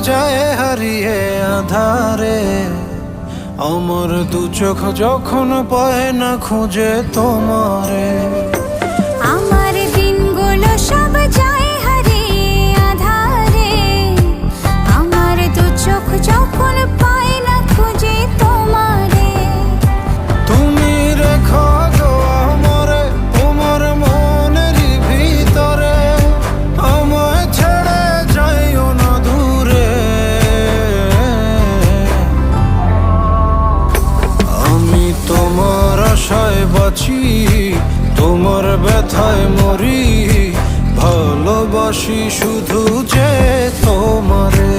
যায় হারিয়ে আধারে, আমার দু চোখ যখন পায় না খুঁজে তোমারে। আমার দিনগুলো সব যায় হারিয়ে আধারে, আমার দু চোখ যখন পায় না খুঁজে তোমারে। তুমি রেখো গো আমারে তোমার মনের ভিতরে, আমায় ছেড়ে যাইও না দূরে। আমি তোমার আশায় বাঁচি, তোমার ব্যথায় মরি, ভালোবাসি শুধু যে তোমারে।